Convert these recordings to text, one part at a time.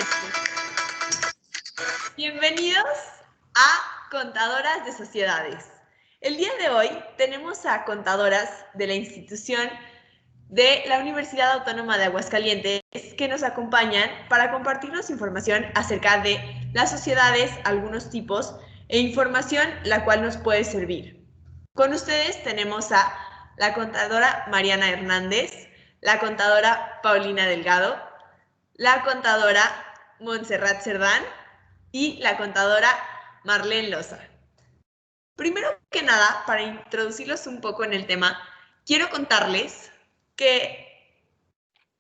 noches. Bienvenidos a Contadoras de Sociedades. El día de hoy tenemos a contadoras de la institución de la Universidad Autónoma de Aguascalientes que nos acompañan para compartirnos información acerca de las sociedades, algunos tipos e información la cual nos puede servir. Con ustedes tenemos a la contadora Mariana Hernández, la contadora Paulina Delgado, la contadora Montserrat Cerdán y la contadora Marlene Loza. Primero que nada, para introducirlos un poco en el tema, quiero contarles que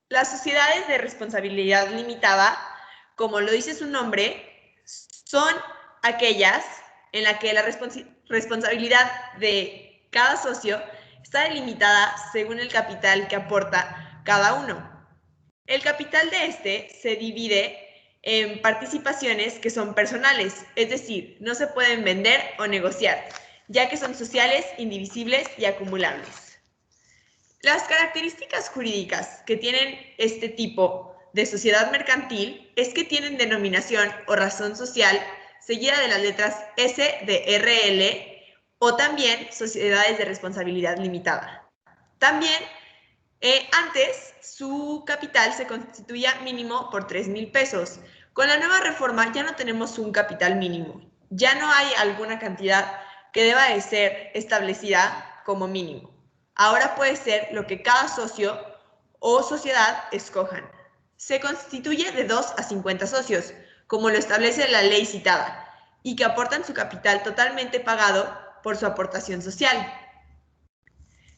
las sociedades de responsabilidad limitada, como lo dice su nombre, son aquellas en las que la responsabilidad de cada socio está delimitada según el capital que aporta cada uno. El capital de este se divide en participaciones que son personales, es decir, no se pueden vender o negociar, ya que son sociales, indivisibles y acumulables. Las características jurídicas que tienen este tipo de sociedad mercantil es que tienen denominación o razón social seguida de las letras S de RL o también sociedades de responsabilidad limitada. También antes, su capital se constituía mínimo por 3,000 pesos. Con la nueva reforma ya no tenemos un capital mínimo. Ya no hay alguna cantidad que deba de ser establecida como mínimo. Ahora puede ser lo que cada socio o sociedad escojan. Se constituye de 2 a 50 socios, como lo establece la ley citada, y que aportan su capital totalmente pagado por su aportación social.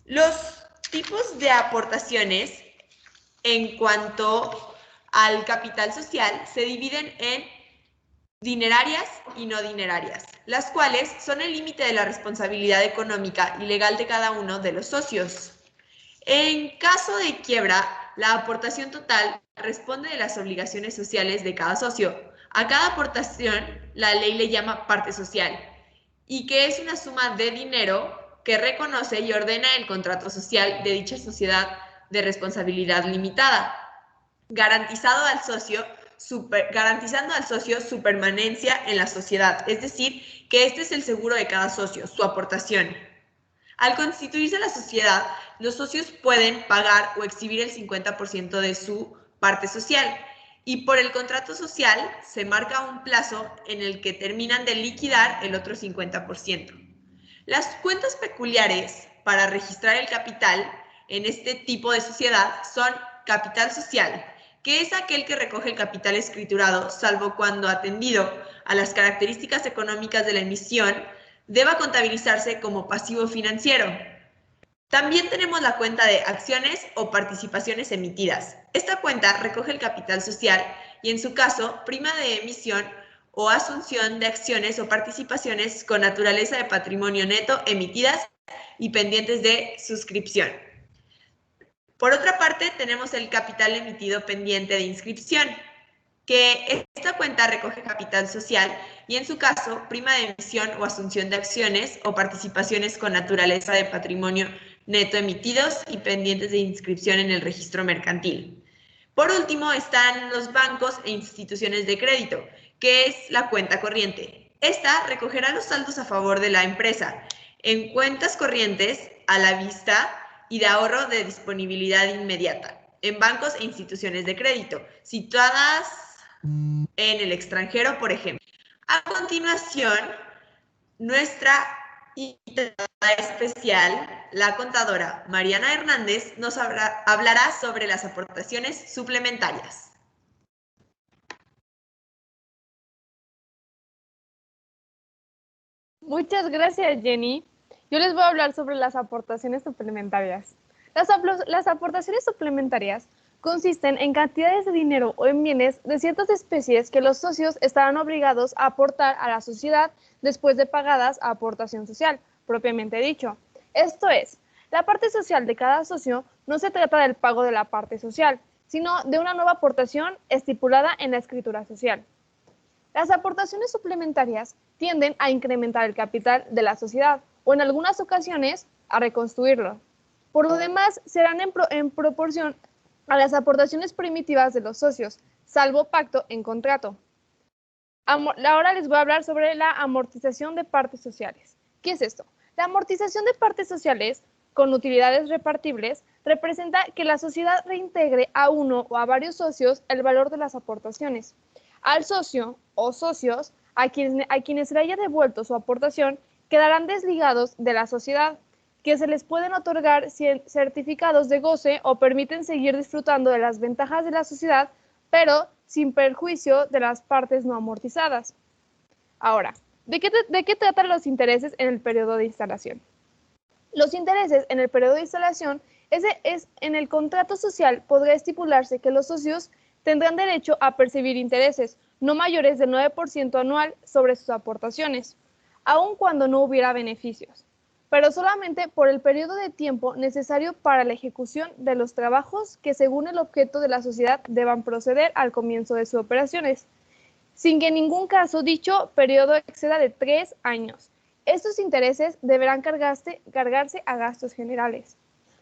Los tipos de aportaciones en cuanto al capital social se dividen en dinerarias y no dinerarias, las cuales son el límite de la responsabilidad económica y legal de cada uno de los socios. En caso de quiebra, la aportación total responde de las obligaciones sociales de cada socio. A cada aportación, la ley le llama parte social, y que es una suma de dinero que reconoce y ordena el contrato social de dicha sociedad de responsabilidad limitada, garantizando al socio su permanencia en la sociedad, es decir, que este es el seguro de cada socio, su aportación. Al constituirse la sociedad, los socios pueden pagar o exhibir el 50% de su parte social, y por el contrato social se marca un plazo en el que terminan de liquidar el otro 50%. Las cuentas peculiares para registrar el capital en este tipo de sociedad son capital social, que es aquel que recoge el capital escriturado, salvo cuando atendido a las características económicas de la emisión, deba contabilizarse como pasivo financiero. También tenemos la cuenta de acciones o participaciones emitidas. Esta cuenta recoge el capital social y, en su caso, prima de emisión o asunción de acciones o participaciones con naturaleza de patrimonio neto emitidas y pendientes de suscripción. Por otra parte, tenemos el capital emitido pendiente de inscripción, que esta cuenta recoge capital social y, en su caso, prima de emisión o asunción de acciones o participaciones con naturaleza de patrimonio neto emitidos y pendientes de inscripción en el registro mercantil. Por último, están los bancos e instituciones de crédito, que es la cuenta corriente. Esta recogerá los saldos a favor de la empresa en cuentas corrientes a la vista y de ahorro de disponibilidad inmediata en bancos e instituciones de crédito situadas en el extranjero, por ejemplo. A continuación, nuestra invitada especial, la contadora Mariana Hernández, nos hablará sobre las aportaciones suplementarias. Muchas gracias, Jenny. Yo les voy a hablar sobre las aportaciones suplementarias. Las aportaciones suplementarias consisten en cantidades de dinero o en bienes de ciertas especies que los socios estarán obligados a aportar a la sociedad después de pagadas a aportación social, propiamente dicho. Esto es, la parte social de cada socio no se trata del pago de la parte social, sino de una nueva aportación estipulada en la escritura social. Las aportaciones suplementarias tienden a incrementar el capital de la sociedad o, en algunas ocasiones, a reconstruirlo. Por lo demás, serán en proporción a las aportaciones primitivas de los socios, salvo pacto en contrato. Ahora les voy a hablar sobre la amortización de partes sociales. ¿Qué es esto? La amortización de partes sociales con utilidades repartibles representa que la sociedad reintegre a uno o a varios socios el valor de las aportaciones. Al socio o socios a quienes se le haya devuelto su aportación quedarán desligados de la sociedad, que se les pueden otorgar certificados de goce o permiten seguir disfrutando de las ventajas de la sociedad, pero sin perjuicio de las partes no amortizadas. Ahora, ¿de qué tratan los intereses en el periodo de instalación? Los intereses en el periodo de instalación en el contrato social podrá estipularse que los socios tendrán derecho a percibir intereses no mayores del 9% anual sobre sus aportaciones, aun cuando no hubiera beneficios, pero solamente por el periodo de tiempo necesario para la ejecución de los trabajos que según el objeto de la sociedad deban proceder al comienzo de sus operaciones, sin que en ningún caso dicho periodo exceda de 3 años. Estos intereses deberán cargarse a gastos generales.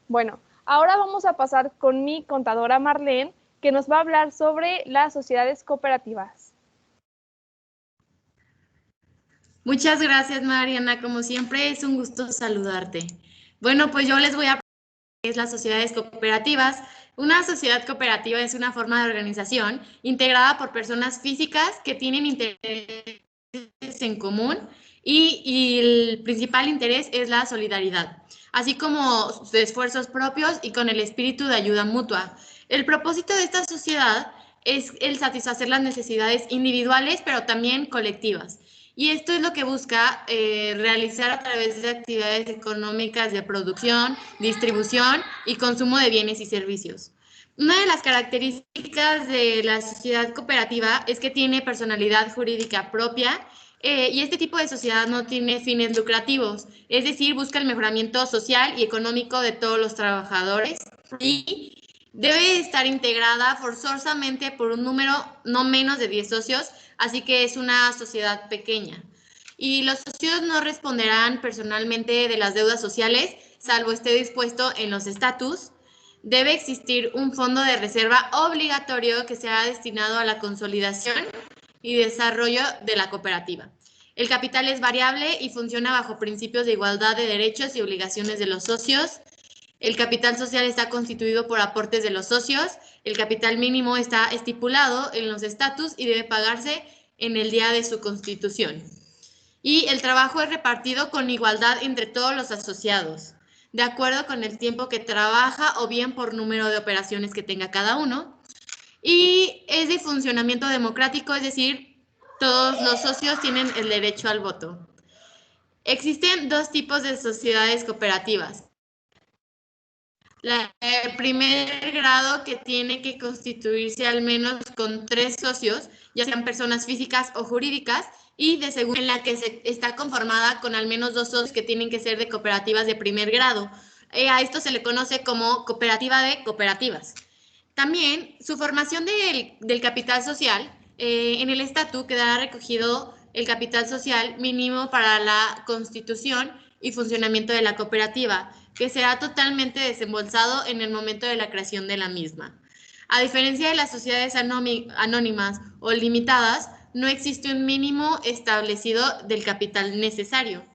Bueno, ahora vamos a pasar con mi contadora Marlene, que nos va a hablar sobre las sociedades cooperativas. Muchas gracias, Mariana. Como siempre, es un gusto saludarte. Bueno, pues yo les voy a hablar de qué es las sociedades cooperativas. Una sociedad cooperativa es una forma de organización integrada por personas físicas que tienen intereses en común y el principal interés es la solidaridad, así como sus esfuerzos propios y con el espíritu de ayuda mutua. El propósito de esta sociedad es el satisfacer las necesidades individuales, pero también colectivas. Y esto es lo que busca realizar a través de actividades económicas de producción, distribución y consumo de bienes y servicios. Una de las características de la sociedad cooperativa es que tiene personalidad jurídica propia y este tipo de sociedad no tiene fines lucrativos, es decir, busca el mejoramiento social y económico de todos los trabajadores y debe estar integrada forzosamente por un número no menos de 10 socios, así que es una sociedad pequeña. Y los socios no responderán personalmente de las deudas sociales, salvo esté dispuesto en los estatus. Debe existir un fondo de reserva obligatorio que sea destinado a la consolidación y desarrollo de la cooperativa. El capital es variable y funciona bajo principios de igualdad de derechos y obligaciones de los socios. El capital social está constituido por aportes de los socios. El capital mínimo está estipulado en los estatus y debe pagarse en el día de su constitución. Y el trabajo es repartido con igualdad entre todos los asociados, de acuerdo con el tiempo que trabaja o bien por número de operaciones que tenga cada uno. Y es de funcionamiento democrático, es decir, todos los socios tienen el derecho al voto. Existen dos tipos de sociedades cooperativas. El primer grado, que tiene que constituirse al menos con 3 socios, ya sean personas físicas o jurídicas, y de segunda, en la que está conformada con al menos 2 socios que tienen que ser de cooperativas de primer grado. A esto se le conoce como cooperativa de cooperativas. También su formación del capital social, en el estatuto quedará recogido el capital social mínimo para la constitución y funcionamiento de la cooperativa, que será totalmente desembolsado en el momento de la creación de la misma. A diferencia de las sociedades anónimas o limitadas, no existe un mínimo establecido del capital necesario.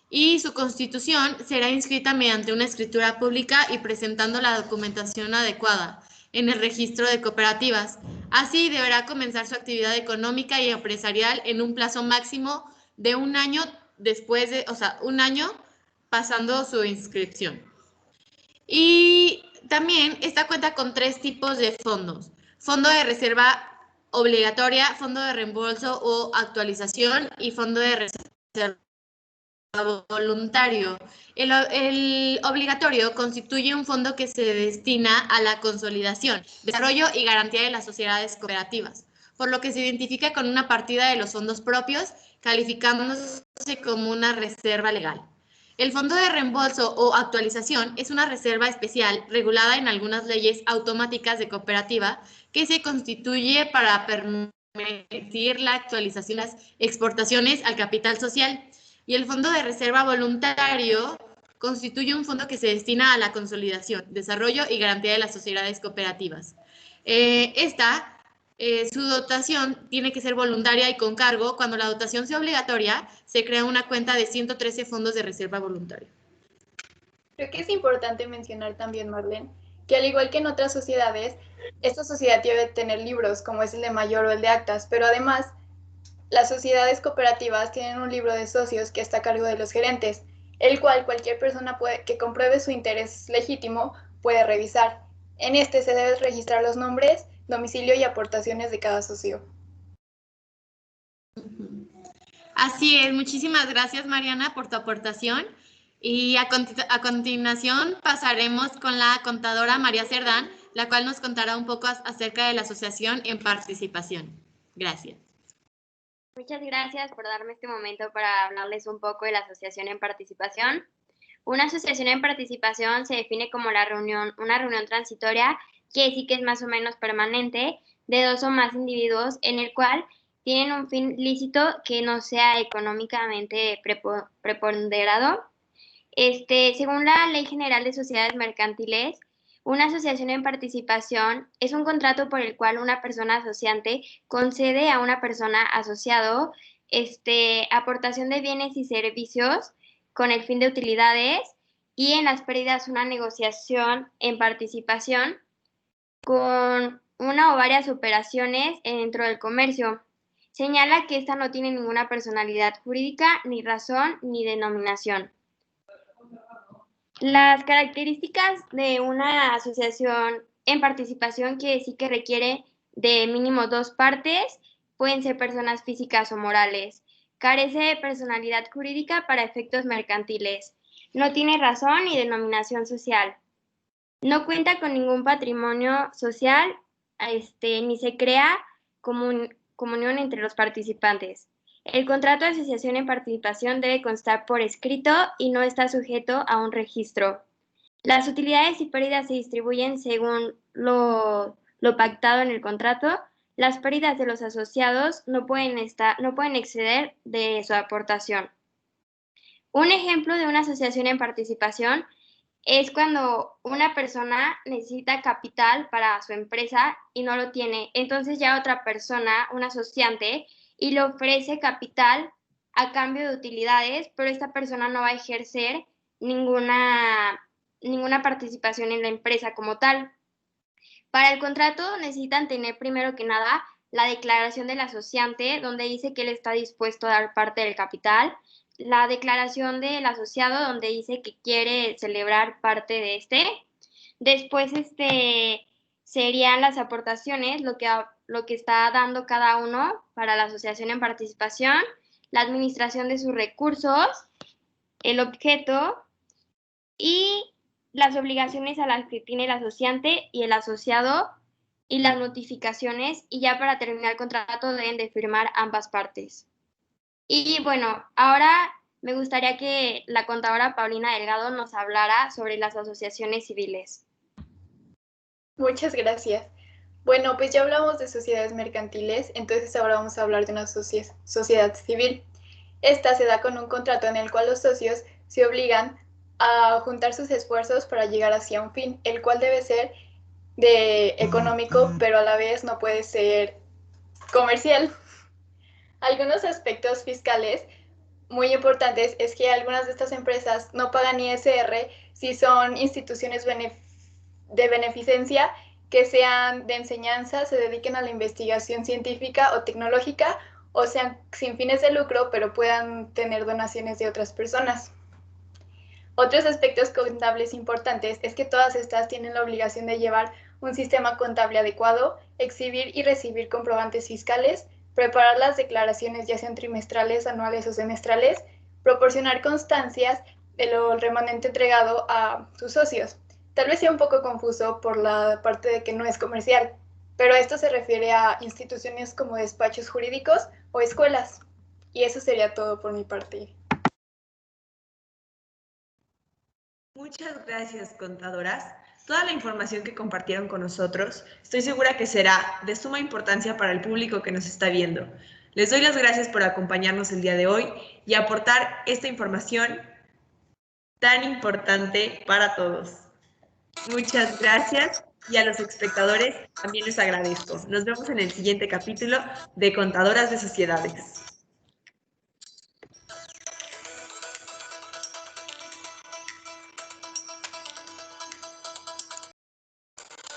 Y su constitución será inscrita mediante una escritura pública y presentando la documentación adecuada en el registro de cooperativas. Así deberá comenzar su actividad económica y empresarial en un plazo máximo de un año después de, un año pasando su inscripción. Y también esta cuenta con 3 tipos de fondos: fondo de reserva obligatoria, fondo de reembolso o actualización y fondo de reserva voluntario. El obligatorio constituye un fondo que se destina a la consolidación, desarrollo y garantía de las sociedades cooperativas, por lo que se identifica con una partida de los fondos propios, calificándose como una reserva legal. El fondo de reembolso o actualización es una reserva especial regulada en algunas leyes automáticas de cooperativa que se constituye para permitir la actualización de las exportaciones al capital social. Y el fondo de reserva voluntario constituye un fondo que se destina a la consolidación, desarrollo y garantía de las sociedades cooperativas. Su dotación tiene que ser voluntaria y con cargo. Cuando la dotación sea obligatoria, se crea una cuenta de 113 fondos de reserva voluntaria. Creo que es importante mencionar también, Marlene, que al igual que en otras sociedades, esta sociedad debe tener libros, como es el de mayor o el de actas, pero además, las sociedades cooperativas tienen un libro de socios que está a cargo de los gerentes, el cual cualquier persona que compruebe su interés legítimo puede revisar. En este se deben registrar los nombres, domicilio y aportaciones de cada socio. Así es, muchísimas gracias, Mariana, por tu aportación. Y a continuación pasaremos con la contadora María Cerdán, la cual nos contará un poco acerca de la asociación en participación. Gracias. Muchas gracias por darme este momento para hablarles un poco de la asociación en participación. Una asociación en participación se define como una reunión transitoria, que sí que es más o menos permanente, de dos o más individuos en el cual tienen un fin lícito que no sea económicamente preponderado. Según la Ley General de Sociedades Mercantiles, una asociación en participación es un contrato por el cual una persona asociante concede a una persona asociado aportación de bienes y servicios con el fin de utilidades, y en las pérdidas una negociación en participación con una o varias operaciones dentro del comercio. Señala que esta no tiene ninguna personalidad jurídica, ni razón, ni denominación. Las características de una asociación en participación, que sí que requiere de mínimo dos partes, pueden ser personas físicas o morales. Carece de personalidad jurídica para efectos mercantiles. No tiene razón ni denominación social. No cuenta con ningún patrimonio social, ni se crea comunión entre los participantes. El contrato de asociación en participación debe constar por escrito y no está sujeto a un registro. Las utilidades y pérdidas se distribuyen según lo pactado en el contrato. Las pérdidas de los asociados no pueden exceder de su aportación. Un ejemplo de una asociación en participación es cuando una persona necesita capital para su empresa y no lo tiene. Entonces ya otra persona, un asociante, y le ofrece capital a cambio de utilidades, pero esta persona no va a ejercer ninguna participación en la empresa como tal. Para el contrato necesitan tener primero que nada la declaración del asociante, donde dice que él está dispuesto a dar parte del capital, la declaración del asociado, donde dice que quiere celebrar parte de este. Después serían las aportaciones, lo que está dando cada uno para la asociación en participación, la administración de sus recursos, el objeto y las obligaciones a las que tiene el asociante y el asociado, y las notificaciones, y ya para terminar el contrato deben de firmar ambas partes. Y bueno, ahora me gustaría que la contadora Paulina Delgado nos hablara sobre las asociaciones civiles. Muchas gracias. Bueno, pues ya hablamos de sociedades mercantiles, entonces ahora vamos a hablar de una sociedad civil. Esta se da con un contrato en el cual los socios se obligan a juntar sus esfuerzos para llegar hacia un fin, el cual debe ser económico, pero a la vez no puede ser comercial. Algunos aspectos fiscales muy importantes es que algunas de estas empresas no pagan ISR si son instituciones de beneficencia, que sean de enseñanza, se dediquen a la investigación científica o tecnológica, o sean sin fines de lucro, pero puedan tener donaciones de otras personas. Otros aspectos contables importantes es que todas estas tienen la obligación de llevar un sistema contable adecuado, exhibir y recibir comprobantes fiscales, preparar las declaraciones ya sean trimestrales, anuales o semestrales, proporcionar constancias de lo remanente entregado a sus socios. Tal vez sea un poco confuso por la parte de que no es comercial, pero esto se refiere a instituciones como despachos jurídicos o escuelas. Y eso sería todo por mi parte. Muchas gracias, contadoras. Toda la información que compartieron con nosotros, estoy segura que será de suma importancia para el público que nos está viendo. Les doy las gracias por acompañarnos el día de hoy y aportar esta información tan importante para todos. Muchas gracias y a los espectadores también les agradezco. Nos vemos en el siguiente capítulo de Contadoras de Sociedades.